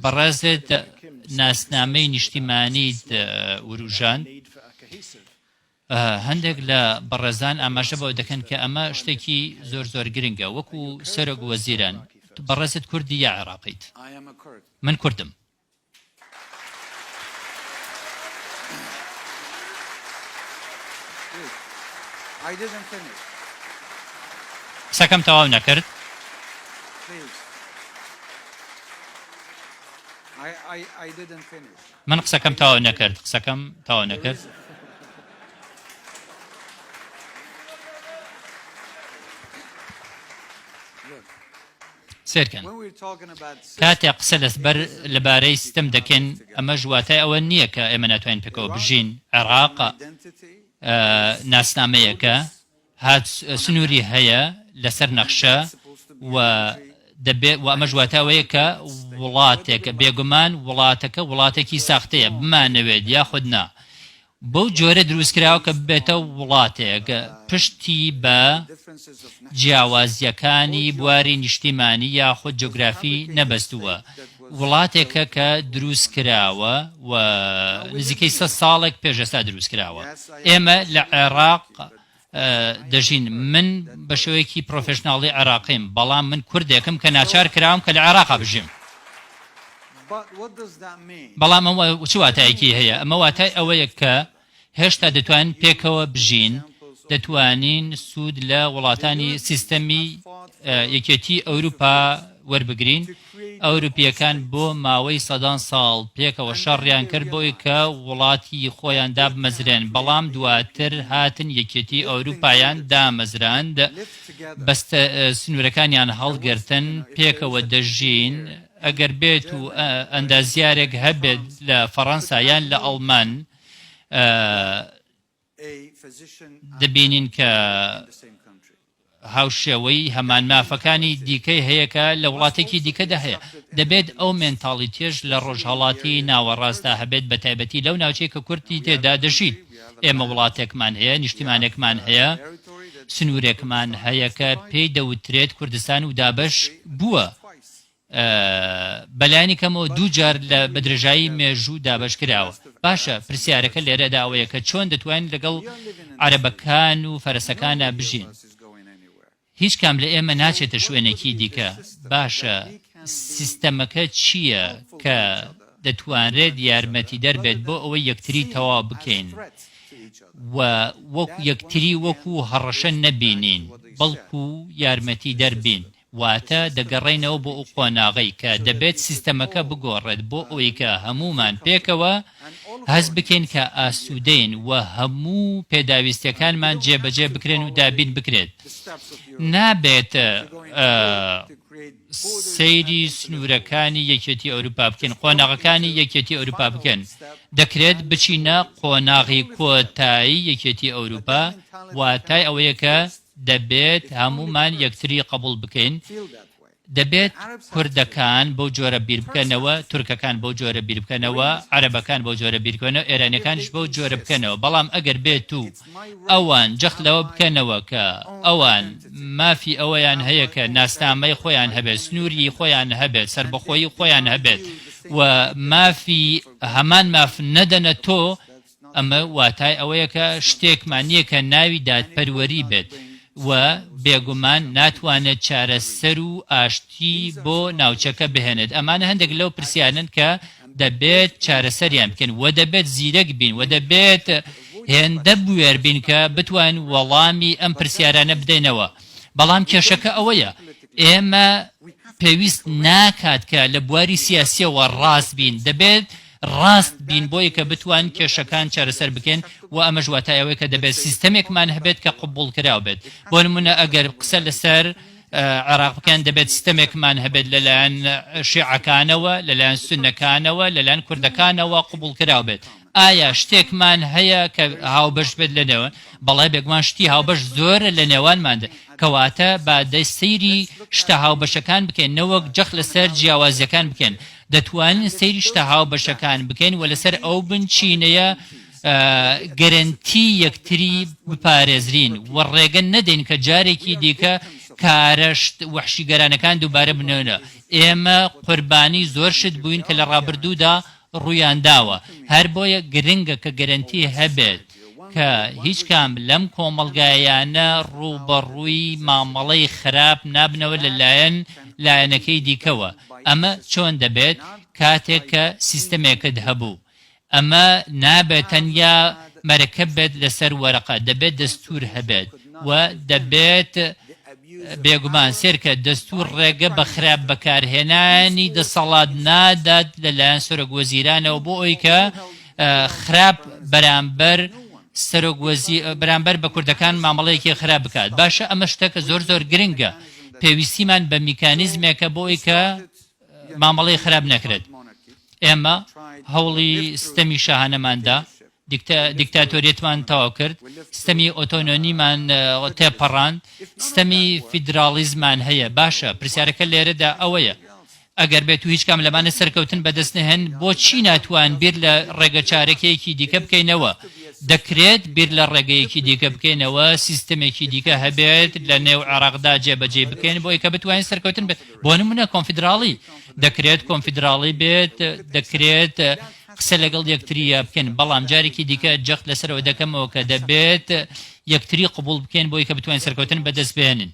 بەڕێزت ناسنامەی نیشتیمانیت وروژاند هەندێک لە بەڕێزان ئاماژە بەوە دەکەن کە ئەمە شتێکی زۆر زۆر گرنگە وەکو سەرۆک وەزیران بەڕێزت کوردی یا عێراقیت من کوردم قسەکەم تەواو نەکرد من قسەکەم تەواو نەکرد سێرکەن کاتێ قسە لەبارەی سیستەم دەکەن ئەمە ژواتای ئەوە نییە کە ئێمە ناتوانین پێکەوە بژین عێراق ناسنامەیەکە هات سنووری هەیە لەسەر نەخشە و ئەمە ژواتاوەیە کە وڵاتێکە بێگومان وڵاتەکە وڵاتێکی ساختەیە بمانەوێت یاخود نا بەو جۆرە دروستکراوە کە ببێتە وڵاتێک پشتی بە جیاوازیەکانی بواری نیشتیمانی یاخود جۆگرافی نەبەستووە وڵاتێکە کە دروستکراوە و نزیکەی 100 ساڵێک پێش ئێستا دروستکراوە ئێمە لە عێراق دەژین من بە شێوەیەکی پرۆفێشناڵی عێراقیم بەڵام من کوردێکم کە ناچار کراوم کە لە عێراقا بژیم بەڵام ئەمە چ واتایەکی هەیە ئەمە واتای ئەوەیە کە هێشتا دەتوانین پێکەوە بژین دەتوانین سوود لە وڵاتانی سیستەمی یەکێتی ئەوروپا وەربگرین ئەوروپیەکان بۆ ماوەی 100 ساڵ پێکەوە شەڕیان کرد بۆی کە وڵاتی خۆیان دابمەزرێن بەڵام دواتر هاتن یەکێتی ئەوروپایان دامەزراند بەستە سنوورەکانیان هەڵگرتن پێکەوە دەژین ئەگەر بێت و ئەندازیارێک هەبێت لە فەڕەنسا یان لە ئەڵمان دەبینین کە هاوشێوەی هەمان مافەکانی دیکەی هەیەکە لە وڵاتێکی دیکەدا هەیە دەبێت ئەو مێنتاڵیتێش لە ڕۆژهەڵاتی ناوەڕاستا هەبێت بە تایبەتی لەو ناوچەی کە کورتی تێدا دەژیت ئێمە وڵاتێکمان هەیە نیشتیمانێکمان هەیە سنوورێکمان هەیە کە پێی دەوترێت کوردستان و دابەش بووە بەلایانی کەمەوە 2 جار لە بەدرێژایی مێژوو دابەش کراوە باشە پرسیارەکە لێرەدا ئەوەیە کە چۆن دەتوانین لەگەڵ عەرەبەکان و فەرەسەکانە بژین هیچ کام لە ئێمە ناچێتە شوێنێکی دیکە باشە سیستەمەکە چییە کە دەتوانرێت یارمەتی دەربێت بۆ ئەوەی یەکتری تەواو بکەین و یەکتری وەکو هەڕەشە نەبینین بەڵکو یارمەتی دەربین واتە دەگەڕێنەوە بۆ ئەو قۆناغەی کە دەبێت سیستەمەکە بگۆڕێت بۆ ئەوەی کە هەمومان پێکەوە هەست بکەین کە ئاسوودەین و هەموو پێداویستیەکانمان جێبەجێ بکرێن و دابین بکرێت نابێت سەیری سنوورەکانی یەکێتی ئەوروپا بکەن قۆناغەکانی یەکێتی ئەوروپا بکەن دەکرێت بچینە قۆناغی کۆتایی یەکێتی ئەوروپا واتای ئەوەیە کە دەبێت هەمومان یەکتری قبول بکەین دەبێت کوردەکان بەو جۆرە بیر بکەنەوە تورکەکان بەو جۆرە بیر بکەنەوە عەرەبەکان بەو جۆرە بیر بکەنەوە ئێرانیەکانش بەو جۆرە بکەنەوە بەڵام ئەگەر بێت و ئەوان جەخت لەوە بکەنەوە کە ئەوان مافی ئەوەیان هەیە کە ناسنامەی خۆیان هەبێت سنووری خۆیان هەبێت سربەخۆیی خۆیان هەبێت و مافی هەمان ماف نەدەنە تۆ ئەمە واتای ئەوەیە کە شتێکمان نییە کە ناوی دادپەروەری بێت و بێگومان ناتوانێت چارەسەر و ئاشتی بۆ ناوچەکە بهێنێت ئەمانە هەندێک لەو پرسیانن کە دەبێت چارەسەریان بکەن و دەبێت زیرەک بین و دەبێت هێندە بوێر بین کە بتوان وەڵامی ئەم پرسیارانە بدەینەوە بەڵام کێشەکە ئەوەیە ئێمە پێویست ناکات کە لە بواری سیاسیەوە ڕاست بین دەبێت ڕاست بین بۆی کە بتوان کێشەکان چارەسەر بکەن و ئەمە ژواتایەوەی کە دەبێت سیستەمێکمان هەبێت کە قبول کراو بێت بۆ نمونە ئەگەر قسە لەسەر عێراق بکەن دەبێت سیستەمێکمان هەبێت لەلایەن شیعەکانەوە لەلایەن سوننەکانەوە لەلایەن کوردەکانەوە قبول کراو بێت ئایا شتێکمان هەیە کە هاوبەش بێت لەنێوان بەڵای بێگومان شتی هاوبەش زۆرە لە نێوانماندا کەواتە با دەسەیری شتە هاوبەشەکان بکەین نەوەک جەخ لەسەر جیاوازیەکان بکەن دەتوانین سەیری شتە هاوبەشەکان بکەین و لەسەر ئەو بنچینەیە گەرنتی یەکتری بپارێزرین و ڕێگە نەدەین کە جارێکی دیکە کارەشت وەحشیگەرانەکان دووبارە بنێنە ئێمە قوربانی زۆر شت بووین کە لە ڕابردوودا ڕوویان داوە هەر بۆیە گرنگە کە گەرنتی هەبێت کە هیچ کام لەم کۆمەڵگایانە ڕووبەڕووی مامەڵەی خراپ نابنەوە لایەنەکەی دیکەوە ئەمە چۆن دەبێت کاتێک کە سیستەمێکت هەبوو ئەمە نابێت تەنیا مەرەکەب بێت لەسەر وەرەقە دەبێت دەستور هەبێت و دەبێت بێگومان سێرکە دەستور ڕێگە بە خراپ بەکارهێنانی دەسەڵات نادات لەلایەن سەرۆک وەزیرانەوە بۆ ئەوەی کە خراپ بەرامبەر بە کوردەکان مامەڵەیەکی خراپ بکات باشە ئەمە شتەکە زۆر گرنگە پێویستیمان بە میکانیزمێکە بۆ ئەوەی کە مامەڵەی خراپ نەکرێت ئێمە هەوڵی ستەمی شاهانەماندا دیکتاتۆریەتمان تەواو کرد ستەمی ئۆتۆنۆمیمان تێپەڕاند ستەمی فیدرالیزمان هەیە باشە پرسیارەکە لێرەدا ئەوەیە ئەگەر بێت و هیچ کام لەمانە سەرکەوتن بەدەست نەهێن بۆچی ناتوان بیر لە ڕێگە چارەکەیەکی دیکە بکەینەوە دەکرێت بیر لە ڕێگەیەکی دیکە بکەینەوە سیستەمێکی دیکە هەبێت لە نێو عێراقدا جێبەجێ بکەین بۆ ئەوەی کە بتوانین سەرکەوتن بێت بۆ نمونە کۆنفیدراڵی دەکرێت کۆنفیدراڵی بێت دەکرێت قسە لەگەڵ یەکتریە بکەن بەڵام جارێکی دیکە جەخت لەسەرەوە دەکەمەوە کە دەبێت یەکتری قبول بکەین بۆی کە بتوانین سەرکەوتن بەدەست بێنن